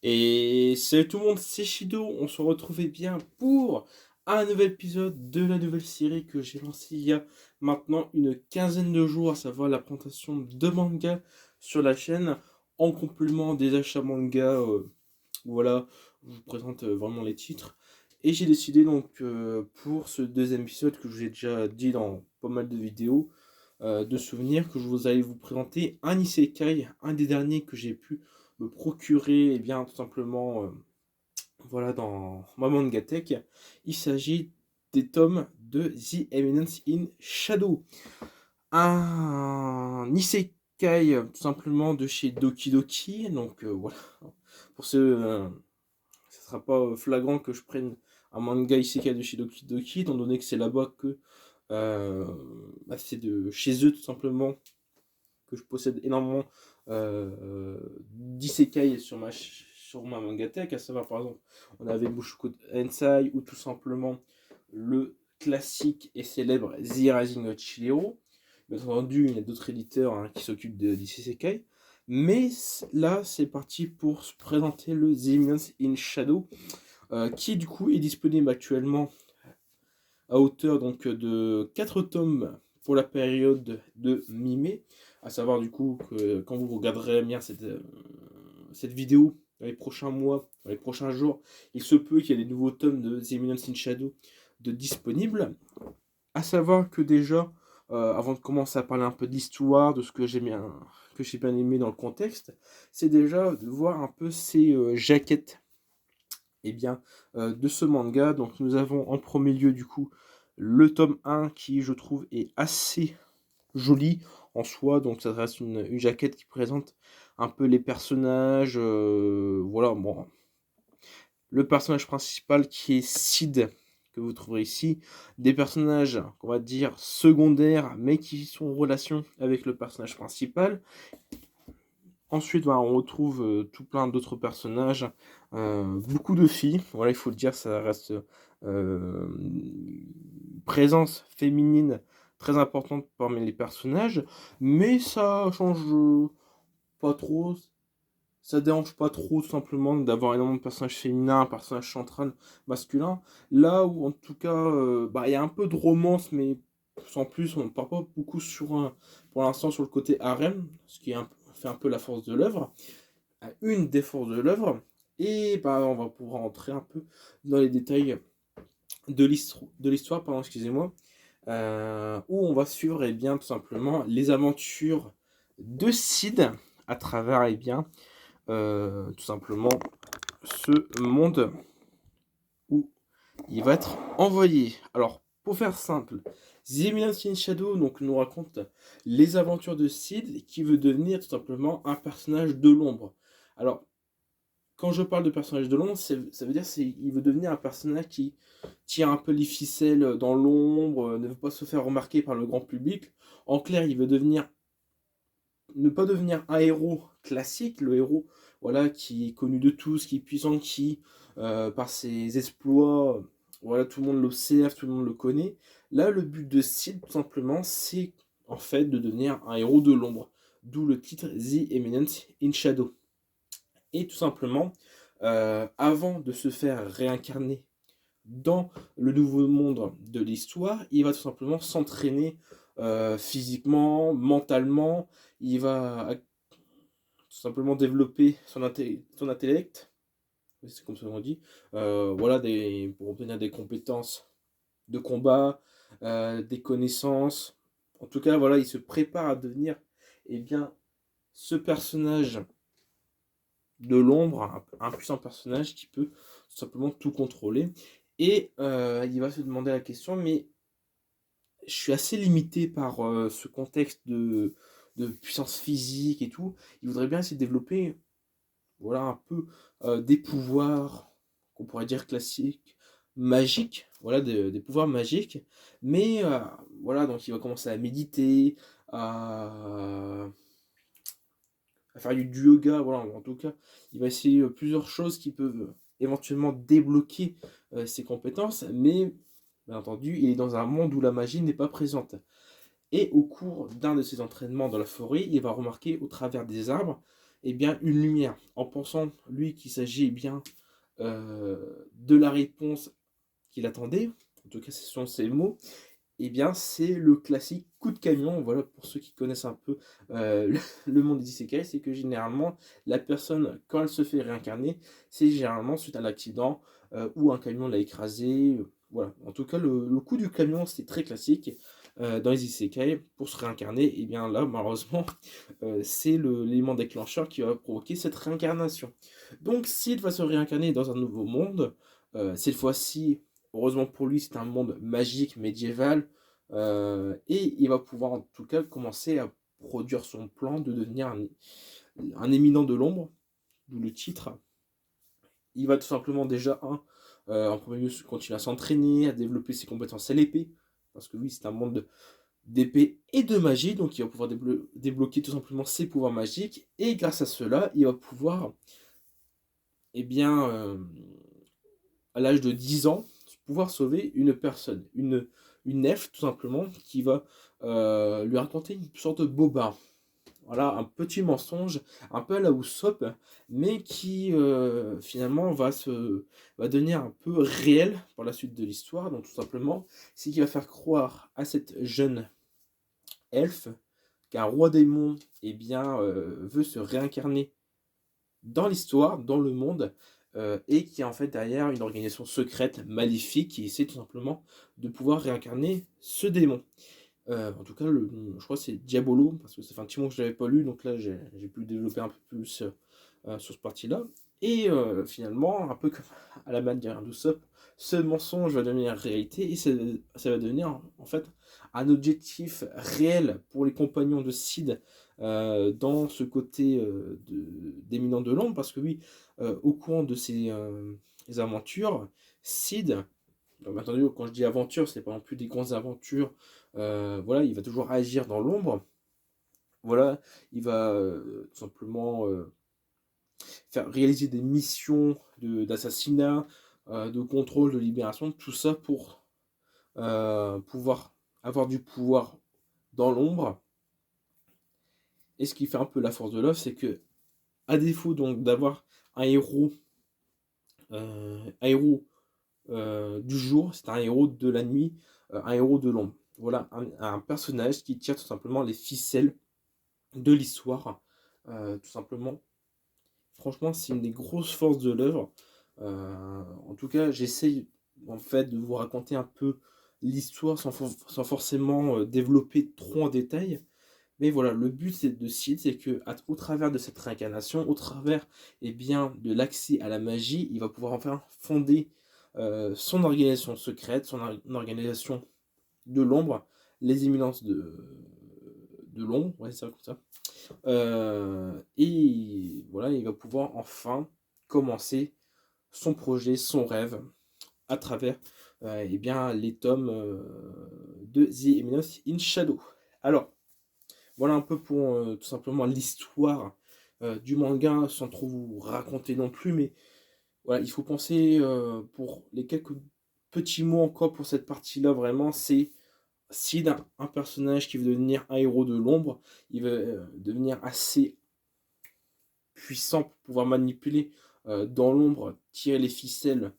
Et salut tout le monde, c'est Shido, on se retrouvait bien pour un nouvel épisode de la nouvelle série que j'ai lancée il y a maintenant une quinzaine de jours, à savoir la présentation de manga sur la chaîne, en complément des achats manga, voilà, je vous présente vraiment les titres. Et j'ai décidé donc pour ce deuxième épisode que je vous ai déjà dit dans pas mal de vidéos, de souvenirs, que je vous allais vous présenter un isekai, un des derniers que j'ai pu me procurer, et bien tout simplement, voilà, dans ma mangatech. Il s'agit des tomes de The Eminence in Shadow, un isekai tout simplement de chez Doki Doki. Donc voilà, pour ceux, ce sera pas flagrant que je prenne un manga isekai de chez Doki Doki, étant donné que c'est là-bas que c'est de chez eux tout simplement que je possède énormément d'isekai sur ma mangatech, à savoir par exemple, on avait Mushoku Tensei ou tout simplement le classique et célèbre The Rising of Chihiro. Bien entendu, il y a d'autres éditeurs qui s'occupent d'isekai, mais là c'est parti pour se présenter le The Eminence in Shadow, qui du coup est disponible actuellement à hauteur donc de 4 tomes pour la période de mi-mai. À savoir du coup que quand vous regarderez bien cette vidéo dans les prochains mois, dans les prochains jours, il se peut qu'il y ait des nouveaux tomes de The Eminence in Shadow de disponibles. À savoir que déjà, avant de commencer à parler un peu d'histoire, de ce que j'ai bien aimé dans le contexte, c'est déjà de voir un peu ces jaquettes, eh bien, de ce manga. Donc nous avons en premier lieu du coup le tome 1 qui je trouve est assez joli en soi. Donc ça reste une jaquette qui présente un peu les personnages. Voilà, bon. Le personnage principal qui est Sid, que vous trouverez ici. Des personnages, on va dire, secondaires, mais qui sont en relation avec le personnage principal. Ensuite, voilà, on retrouve tout plein d'autres personnages, beaucoup de filles, voilà, il faut le dire, ça reste une présence féminine très importante parmi les personnages, mais ça change pas trop, ça dérange pas trop tout simplement d'avoir énormément de personnages féminins, un personnage central masculin, là où en tout cas, il y a un peu de romance, mais sans plus, on ne part pas beaucoup pour l'instant sur le côté harem, ce qui fait un peu la force de l'œuvre, une des forces de l'œuvre, et on va pouvoir entrer un peu dans les détails de l'histoire, pardon, excusez-moi, où on va suivre bien tout simplement les aventures de Sid à travers bien tout simplement ce monde où il va être envoyé. Alors, pour faire simple, The Eminence in Shadow donc, nous raconte les aventures de Sid qui veut devenir tout simplement un personnage de l'ombre. Alors, quand je parle de personnage de l'ombre, ça veut dire qu'il veut devenir un personnage qui tire un peu les ficelles dans l'ombre, ne veut pas se faire remarquer par le grand public. En clair, il veut ne pas devenir un héros classique, le héros voilà, qui est connu de tous, qui est puissant, qui, par ses exploits, voilà, tout le monde l'observe, tout le monde le connaît. Là, le but de Sid, tout simplement, c'est en fait de devenir un héros de l'ombre. D'où le titre The Eminence in Shadow. Et tout simplement, avant de se faire réincarner dans le nouveau monde de l'histoire, il va tout simplement s'entraîner physiquement, mentalement, il va tout simplement développer son intellect, c'est comme ça qu'on dit, voilà, pour obtenir des compétences de combat, des connaissances. En tout cas, voilà, il se prépare à devenir bien, ce personnage de l'ombre, un puissant personnage qui peut tout simplement tout contrôler. Et il va se demander la question, mais je suis assez limité par ce contexte de puissance physique et tout. Il voudrait bien essayer de développer voilà, un peu des pouvoirs qu'on pourrait dire classiques, magiques, voilà, des pouvoirs magiques. Mais voilà, donc il va commencer à méditer, à faire du yoga, voilà, en tout cas, il va essayer plusieurs choses qui peuvent éventuellement débloquer ses compétences, mais bien entendu, il est dans un monde où la magie n'est pas présente. Et au cours d'un de ses entraînements dans la forêt, il va remarquer au travers des arbres eh bien, une lumière, en pensant, lui, qu'il s'agit bien de la réponse qu'il attendait, en tout cas ce sont ses mots, eh bien c'est le classique coup de camion. Voilà, pour ceux qui connaissent un peu le monde des isekai, c'est que généralement la personne, quand elle se fait réincarner, c'est généralement suite à un accident ou un camion l'a écrasé. Voilà, en tout cas le coup du camion c'est très classique dans les isekai. Pour se réincarner, et bien là malheureusement c'est l'élément déclencheur qui va provoquer cette réincarnation. Donc Sid va se réincarner dans un nouveau monde. Cette fois-ci, heureusement pour lui, c'est un monde magique, médiéval. Et il va pouvoir en tout cas commencer à produire son plan de devenir un éminent de l'ombre, d'où le titre. Il va tout simplement déjà, en premier lieu, continuer à s'entraîner, à développer ses compétences à l'épée. Parce que oui, c'est un monde d'épée et de magie, donc il va pouvoir débloquer tout simplement ses pouvoirs magiques, et grâce à cela, il va pouvoir, eh bien, à l'âge de 10 ans, pouvoir sauver une personne, une elfe tout simplement, qui va lui raconter une sorte de bobard. Voilà, un petit mensonge, un peu à la Usopp, mais qui finalement va devenir un peu réel pour la suite de l'histoire. Donc tout simplement, c'est qu'il va faire croire à cette jeune elfe qu'un roi démon, eh bien, veut se réincarner dans l'histoire, dans le monde, et qui a en fait derrière une organisation secrète, maléfique, qui essaie tout simplement de pouvoir réincarner ce démon. En tout cas, je crois que c'est Diabolo, parce que ça fait un petit moment que je ne l'avais pas lu, donc là j'ai pu développer un peu plus sur ce parti-là. Et finalement, un peu comme à la manière d'Usopp, ce mensonge va devenir réalité, et ça va devenir en fait un objectif réel pour les compagnons de Sid dans ce côté d'éminent de l'ombre, parce que oui, au courant de ces aventures, Sid, donc, attendu, quand je dis aventure, c'est pas non plus des grandes aventures, voilà, il va toujours agir dans l'ombre, voilà, il va tout simplement faire réaliser des missions d'assassinat, de contrôle, de libération, tout ça pour pouvoir avoir du pouvoir dans l'ombre. Et ce qui fait un peu la force de l'œuvre, c'est que, à défaut donc d'avoir un héros, du jour, c'est un héros de la nuit, un héros de l'ombre. Voilà, un personnage qui tire tout simplement les ficelles de l'histoire, tout simplement. Franchement, c'est une des grosses forces de l'œuvre. En tout cas, j'essaye en fait de vous raconter un peu l'histoire sans forcément développer trop en détail. Mais voilà, le but de Sid, c'est que au travers de cette réincarnation, au travers bien, de l'accès à la magie, il va pouvoir enfin fonder son organisation secrète, son organisation de l'ombre, les éminences de l'ombre, ouais, c'est ça comme ça. Et voilà, il va pouvoir enfin commencer son projet, son rêve, à travers bien, les tomes de The Eminence in Shadow. Alors, voilà un peu pour tout simplement l'histoire du manga, sans trop vous raconter non plus, mais voilà, il faut penser pour les quelques petits mots encore pour cette partie-là, vraiment, c'est Sid, un personnage qui veut devenir un héros de l'ombre, il veut devenir assez puissant pour pouvoir manipuler dans l'ombre, tirer les ficelles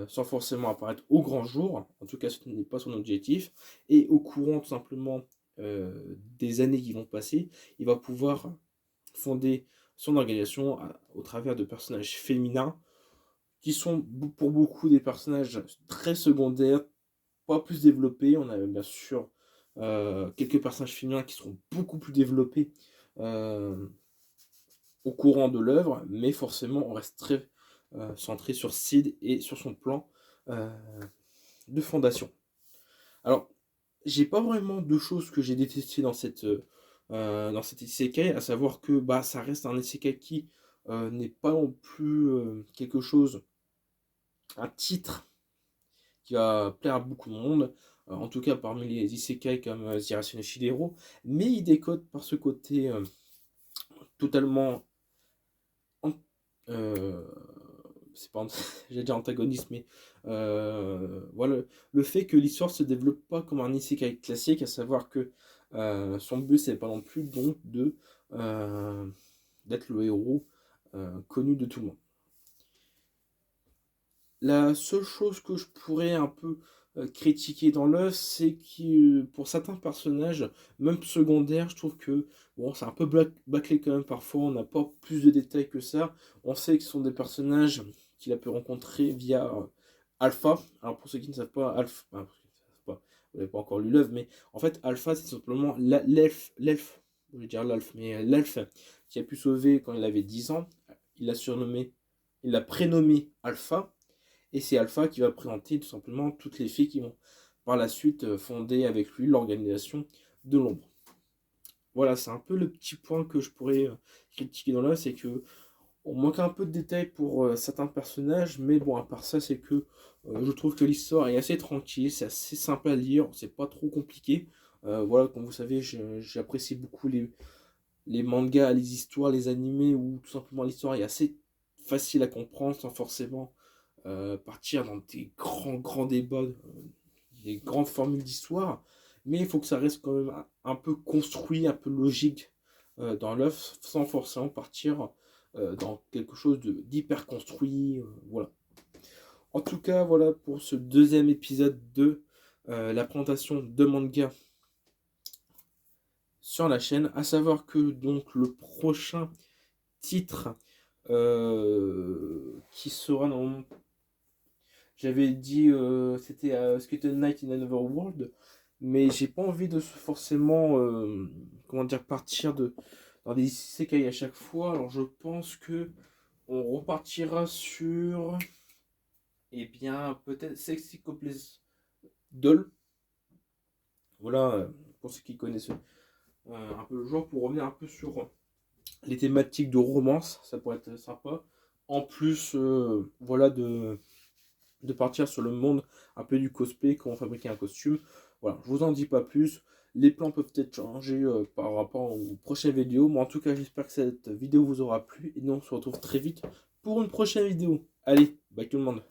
sans forcément apparaître au grand jour. En tout cas, ce n'est pas son objectif. Et au courant tout simplement des années qui vont passer, il va pouvoir fonder son organisation au travers de personnages féminins qui sont pour beaucoup des personnages très secondaires, pas plus développés. On a bien sûr quelques personnages féminins qui seront beaucoup plus développés au courant de l'œuvre, mais forcément on reste très centré sur Sid et sur son plan de fondation. Alors, j'ai pas vraiment de choses que j'ai détestées dans cet isekai, à savoir que bah, ça reste un isekai qui n'est pas non plus quelque chose, un titre qui va plaire à beaucoup de monde, en tout cas parmi les isekai comme Zirasune no Shidero, mais il décode par ce côté totalement euh, c'est pas j'allais dire antagoniste, mais voilà, le fait que l'histoire se développe pas comme un isekai classique, à savoir que son but c'est pas non plus donc de d'être le héros connu de tout le monde. La seule chose que je pourrais un peu critiquer dans l'œuvre, c'est que pour certains personnages, même secondaires, je trouve que bon, c'est un peu bâclé quand même parfois, on n'a pas plus de détails que ça. On sait que ce sont des personnages qu'il a pu rencontrer via Alpha. Alors pour ceux qui ne savent pas, Alpha, enfin, pour ceux qui ne savent pas, vous n'avez pas encore lu l'œuvre, mais en fait Alpha c'est simplement l'elfe, je vais dire l'elfe, mais l'elfe qui a pu sauver quand il avait 10 ans. Il l'a prénommé Alpha. Et c'est Alpha qui va présenter tout simplement toutes les filles qui vont par la suite fonder avec lui l'organisation de l'ombre. Voilà, c'est un peu le petit point que je pourrais critiquer dans là, c'est que on manque un peu de détails pour certains personnages, mais bon, à part ça, c'est que je trouve que l'histoire est assez tranquille, c'est assez simple à lire, c'est pas trop compliqué. Voilà, comme vous savez, j'apprécie beaucoup les mangas, les histoires, les animés, où tout simplement l'histoire est assez facile à comprendre sans forcément partir dans des grands débats, des grandes formules d'histoire, mais il faut que ça reste quand même un peu construit, un peu logique dans l'œuvre, sans forcément partir dans quelque chose d'hyper construit. Voilà. En tout cas, voilà pour ce deuxième épisode de la présentation de manga sur la chaîne. À savoir que donc le prochain titre qui sera dans j'avais dit c'était Skeleton Knight in Another World, mais j'ai pas envie de forcément comment dire partir dans des isekai à chaque fois. Alors je pense que on repartira sur eh bien peut-être Sexy Couples Doll. Voilà pour ceux qui connaissent un peu le genre, pour revenir un peu sur les thématiques de romance, ça pourrait être sympa. En plus voilà de partir sur le monde un peu du cosplay, comment fabriquer un costume. Voilà, je vous en dis pas plus. Les plans peuvent être changés par rapport aux prochaines vidéos. Mais en tout cas, j'espère que cette vidéo vous aura plu. Et nous, on se retrouve très vite pour une prochaine vidéo. Allez, bye tout le monde.